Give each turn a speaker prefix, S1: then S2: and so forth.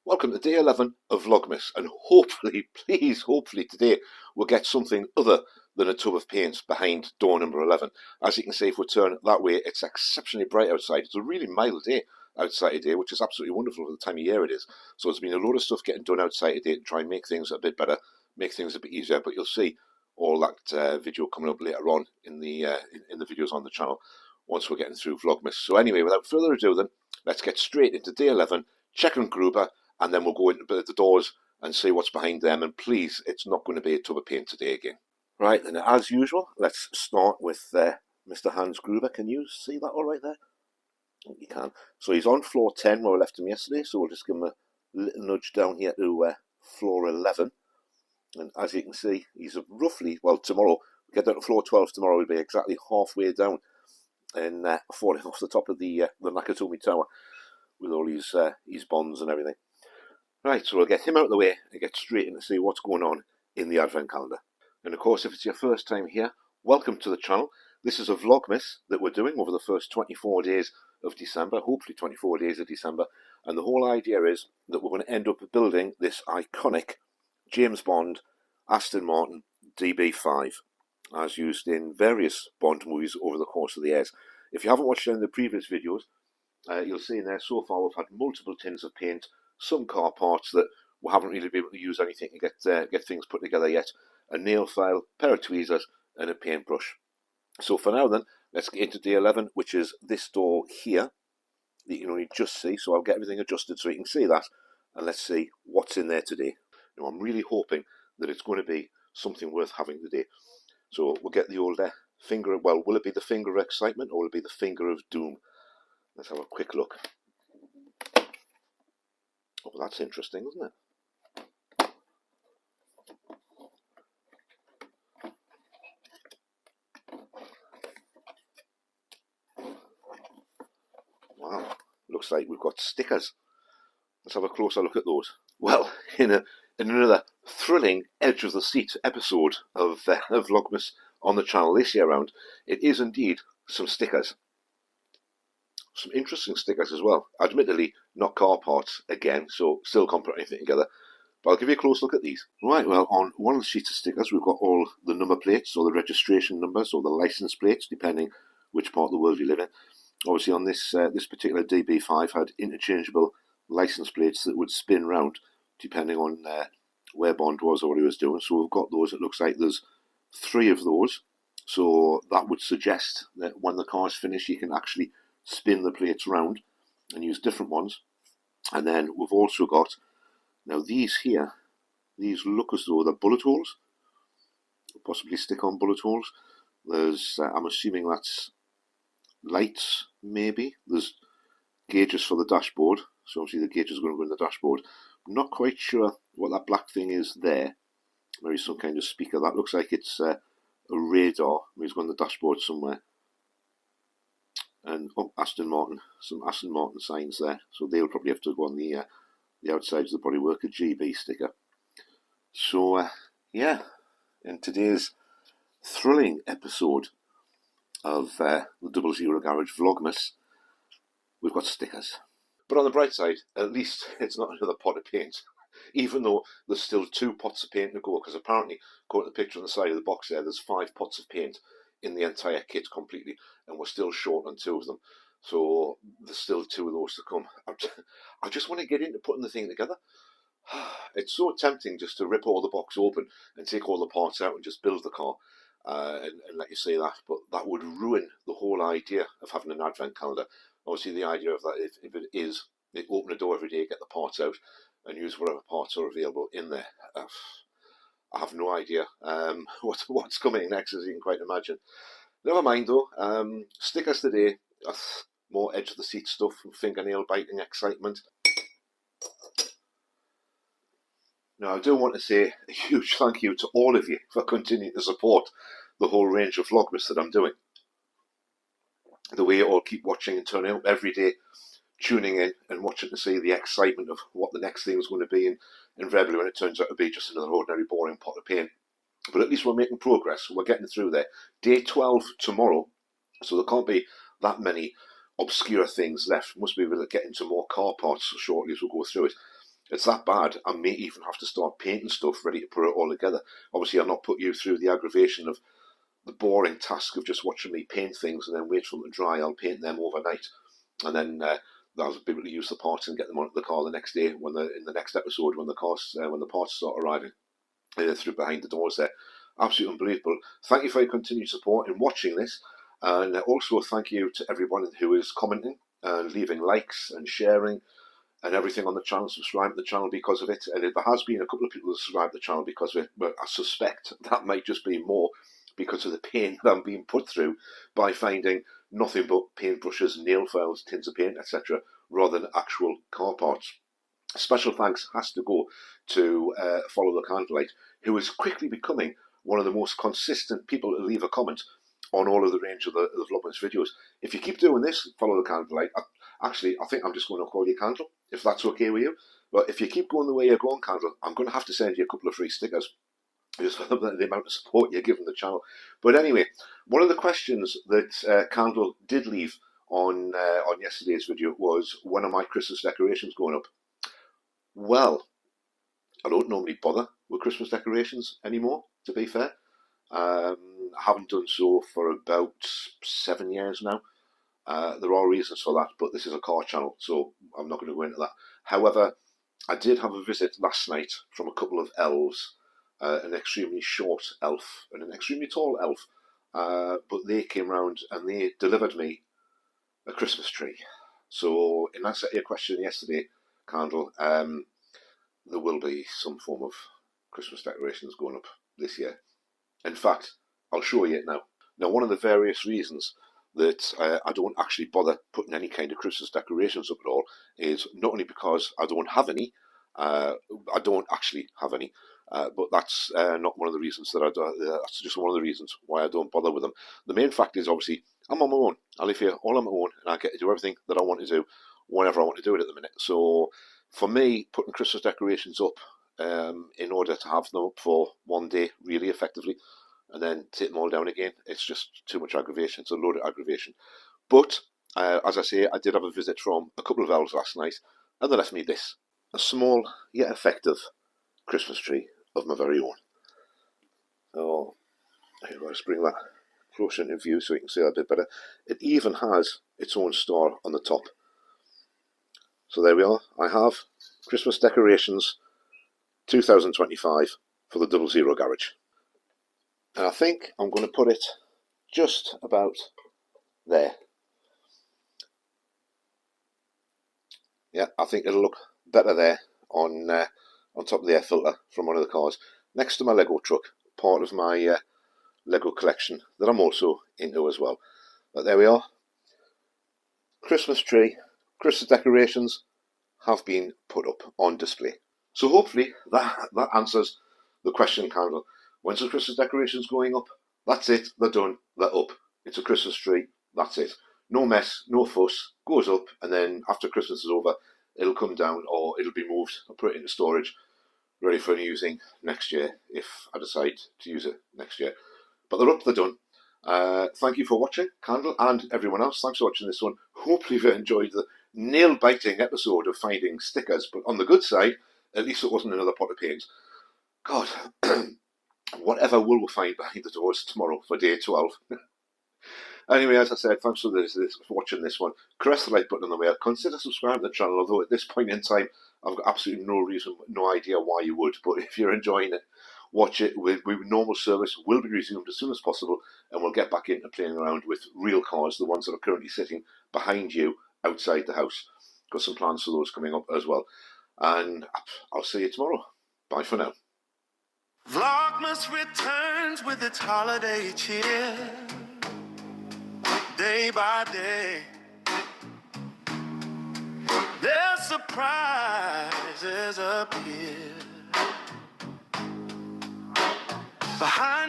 S1: Welcome to day 11 of Vlogmas, and hopefully, please, hopefully today we'll get something other than a tub of paint behind door number 11. As you can see, if we turn that way, it's exceptionally bright outside. It's a really mild day outside today, which is absolutely wonderful for the time of year it is. So there's been a load of stuff getting done outside today to try and make things a bit better, make things a bit easier, but you'll see all that video coming up later on in the videos on the channel once we're getting through Vlogmas. So anyway, without further ado then, let's get straight into day 11, checking Gruber, and then we'll go into the doors and see what's behind them. And please, it's not going to be a tub of paint today again. Right, then as usual, let's start with Mr. Hans Gruber. Can you see that all right there? You can. So he's on floor 10 where we left him yesterday, so we'll just give him a little nudge down here to floor 11. And as you can see, he's roughly, well, tomorrow, we get down to floor 12 tomorrow, we'll be exactly halfway down and falling off the top of the Nakatomi Tower with all his bonds and everything. Right, so we'll get him out of the way and get straight in to see what's going on in the Advent calendar. And of course, if it's your first time here, welcome to the channel. This is a Vlogmas that we're doing over the first 24 days of December, hopefully 24 days of December. And the whole idea is that we're going to end up building this iconic James Bond Aston Martin DB5, as used in various Bond movies over the course of the years. If you haven't watched any of the previous videos, you'll see in there so far we've had multiple tins of paint, some car parts that we haven't really been able to use anything to get things put together yet, a nail file, pair of tweezers and a paintbrush. So for now then, let's get into day 11, which is this door here that you can only just see. So I'll get everything adjusted so you can see that, and let's see what's in there today. Now I'm really hoping that it's going to be something worth having today. So we'll get the old finger, well, will it be the finger of excitement or will it be the finger of doom? Let's have a quick look. Oh, that's interesting, isn't it? Wow, looks like we've got stickers. Let's have a closer look at those. Well, in another thrilling edge of the seat episode of Vlogmas on the channel this year round, it is indeed some stickers. Some interesting stickers as well. Admittedly, not car parts again, so still can't put anything together. But I'll give you a close look at these. Right, well, on one of the sheets of stickers, we've got all the number plates, or the registration numbers, or the license plates, depending which part of the world you live in. Obviously, on this particular DB5 had interchangeable license plates that would spin round, depending on where Bond was or what he was doing. So we've got those. It looks like there's 3 of those. So that would suggest that when the car's finished, you can actually spin the plates round and use different ones. And then we've also got, now these here, these look as though they're bullet holes, possibly stick-on bullet holes. There's, I'm assuming that's lights, maybe. There's gauges for the dashboard, so obviously the gauge is going to go in the dashboard. I'm not quite sure what that black thing is there. Maybe some kind of speaker. That looks like it's a radar. Maybe it's going on the dashboard somewhere. And Aston Martin, some Aston Martin signs there, so they'll probably have to go on the outside of the bodywork, a GB sticker. So yeah, in today's thrilling episode of the 00 Garage Vlogmas, we've got stickers. But on the bright side, at least it's not another pot of paint, even though there's still 2 pots of paint to go, because apparently, according to the picture on the side of the box there, there's 5 pots of paint in the entire kit completely, and we're still short on 2 of them. So there's still 2 of those to come. I just want to get into putting the thing together. It's so tempting just to rip all the box open and take all the parts out and just build the car and let you see that, but that would ruin the whole idea of having an advent calendar. Obviously the idea of that, if it is, they open the door every day, get the parts out and use whatever parts are available in there. I have no idea what's coming next, as you can quite imagine. Never mind though, stickers today, more edge of the seat stuff and fingernail biting excitement. Now I do want to say a huge thank you to all of you for continuing to support the whole range of Vlogmas that I'm doing. The way you all keep watching and turning up every day, tuning in and watching to see the excitement of what the next thing is going to be, and invariably when it turns out to be just another ordinary boring pot of paint. But at least we're making progress, we're getting through there. Day 12 tomorrow, so there can't be that many obscure things left. We must be able to get into more car parts shortly as we go through it. It's that bad. I may even have to start painting stuff ready to put it all together. Obviously, I'll not put you through the aggravation of the boring task of just watching me paint things and then wait for them to dry. I'll paint them overnight, and then I'll be able to use the parts and get them onto the car the next day in the next episode when the parts start arriving through behind the doors there. Absolutely unbelievable. Thank you for your continued support in watching this, and also thank you to everyone who is commenting and leaving likes and sharing and everything on the channel, subscribe to the channel because of it. And there has been a couple of people who subscribe to the channel because of it, but I suspect that might just be more because of the pain that I'm being put through by finding nothing but paintbrushes, nail files, tins of paint, etc., rather than actual car parts. Special thanks has to go to Follow the Candlelight, who is quickly becoming one of the most consistent people to leave a comment on all of the range of the Vlogmas videos. If you keep doing this, Follow the Candlelight, I think I'm just going to call you Candle, if that's okay with you. But if you keep going the way you're going, Candle, I'm going to have to send you a couple of free stickers, just for the amount of support you're giving the channel. But anyway, one of the questions that Candle did leave on yesterday's video was, when are my Christmas decorations going up? Well, I don't normally bother with Christmas decorations anymore, to be fair. I haven't done so for about 7 years now. There are reasons for that, but this is a car channel, so I'm not going to go into that. However, I did have a visit last night from a couple of elves, an extremely short elf and an extremely tall elf, but they came round and they delivered me a Christmas tree. So in answer to your question yesterday, Candle, there will be some form of Christmas decorations going up this year. In fact, I'll show you it now. Now, one of the various reasons that I don't actually bother putting any kind of Christmas decorations up at all is not only because I don't have any, I don't actually have any, but that's not one of the reasons that I do. That's just one of the reasons why I don't bother with them. The main fact is, obviously, I'm on my own. I live here all on my own, and I get to do everything that I want to do whenever I want to do it at the minute. So for me, putting Christmas decorations up in order to have them up for one day, really effectively, and then take them all down again, it's just too much aggravation. It's a load of aggravation. But as I say, I did have a visit from a couple of elves last night, and they left me this, a small yet effective Christmas tree of my very own. So let's bring that closer into view so you can see that a bit better. It even has its own star on the top. So there we are. I have Christmas decorations 2025 for the 00 garage. And I think I'm going to put it just about there. Yeah, I think it'll look better there on top of the air filter from one of the cars, next to my Lego truck, part of my Lego collection that I'm also into as well. But there we are. Christmas tree, Christmas decorations have been put up on display. So hopefully that answers the question, Candle. When's the Christmas decorations going up? That's it, they're done, they're up. It's a Christmas tree, that's it. No mess, no fuss, goes up, and then after Christmas is over, it'll come down or it'll be moved or put into storage, ready for using next year, if I decide to use it next year. But they're up, they're done. Thank you for watching, Candle, and everyone else. Thanks for watching this one. Hopefully you enjoyed the nail-biting episode of finding stickers, but on the good side, at least it wasn't another pot of paint. God, whatever will we find behind the doors tomorrow for day 12. Anyway, as I said, thanks for watching this one. Caress the like button on the way. Consider subscribing to the channel, although at this point in time, I've got absolutely no idea why you would. But if you're enjoying it, watch it. With normal service will be resumed as soon as possible, and we'll get back into playing around with real cars, the ones that are currently sitting behind you outside the house. Got some plans for those coming up as well. And I'll see you tomorrow. Bye for now.
S2: Vlogmas returns with its holiday cheer. Day by day, their surprises appear. Behind